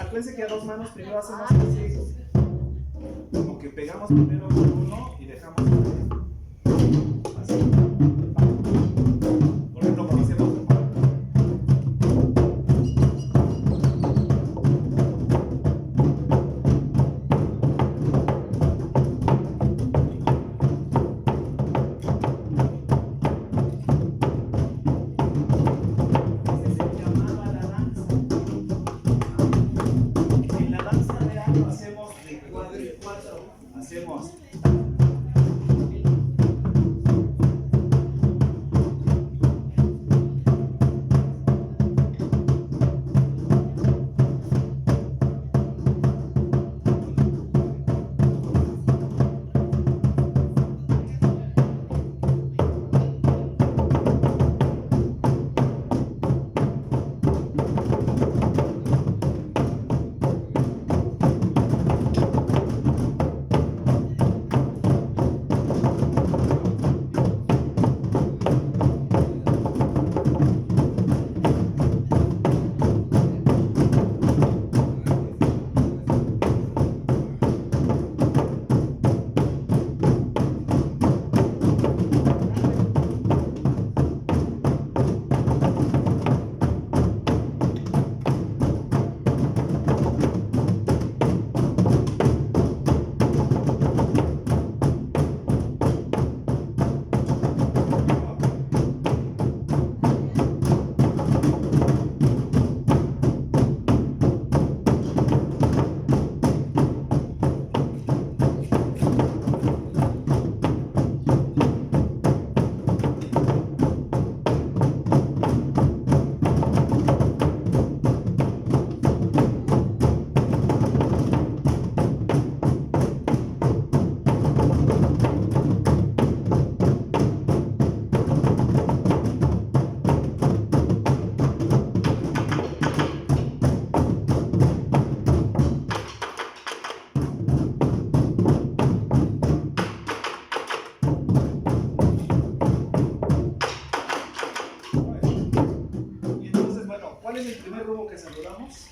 Acuérdense que a dos manos primero hacemos así, como que pegamos primero con uno y dejamos así. Por ejemplo, como hacemos hacemos vamos?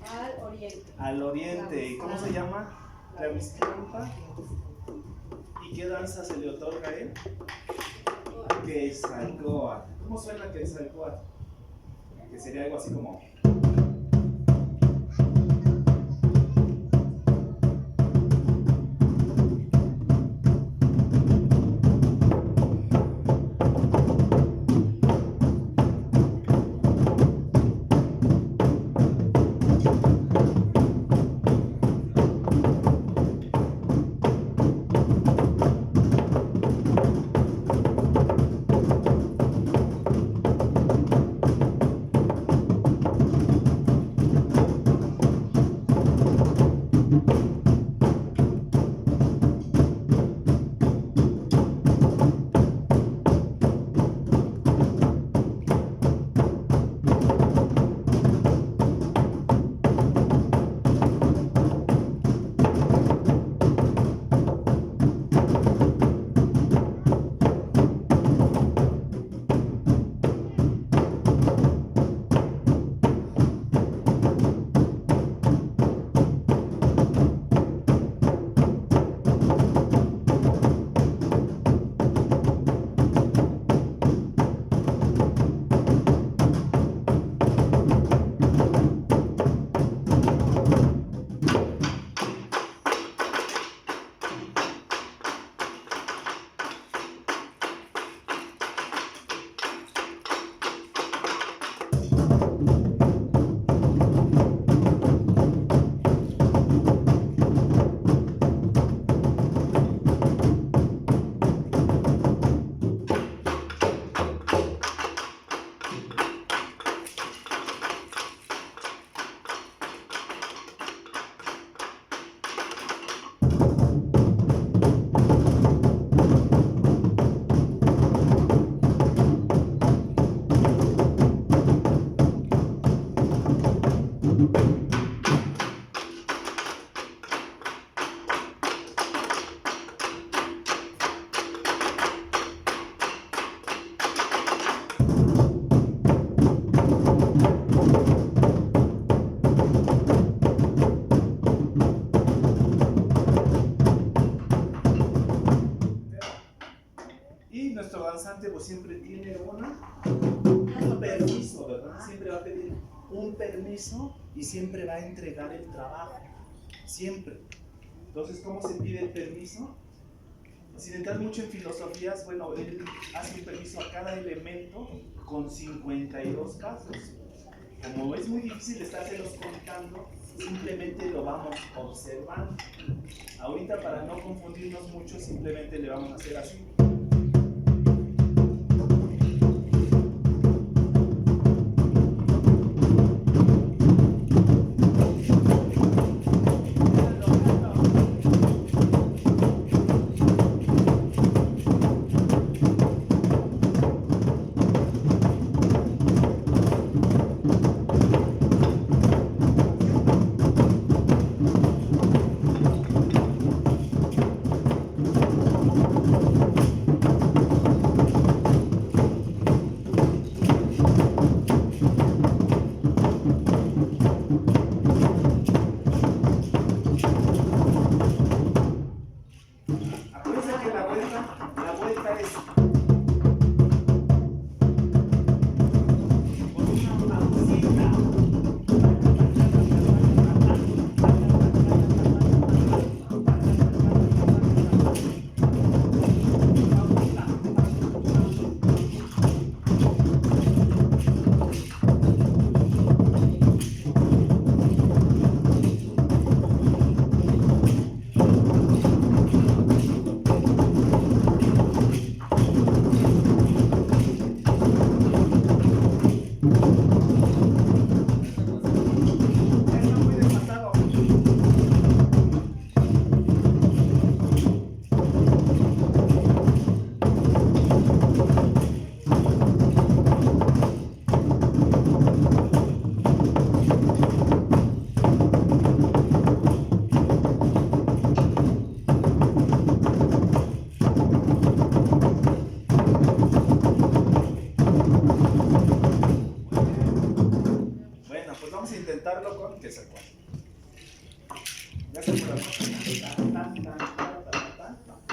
Al oriente. Al oriente. ¿Y cómo se llama? Tlahuizcampa. ¿Y qué danza se le otorga a él? Quetzalcóatl. ¿Cómo suena Quetzalcóatl? Que sería algo así como... Y nuestro danzante pues siempre tiene un permiso, ¿verdad? Siempre va a pedir un permiso y siempre va a entregar el trabajo, siempre. Entonces, ¿cómo se pide el permiso? Sin entrar mucho en filosofías, bueno, él hace un permiso a cada elemento con 52 pasos. Como es muy difícil estárselos contando, simplemente lo vamos observando. Ahorita, para no confundirnos mucho, simplemente le vamos a hacer así. Quetzalcóatl. Ya se acuerdan. Tan, tan, tan.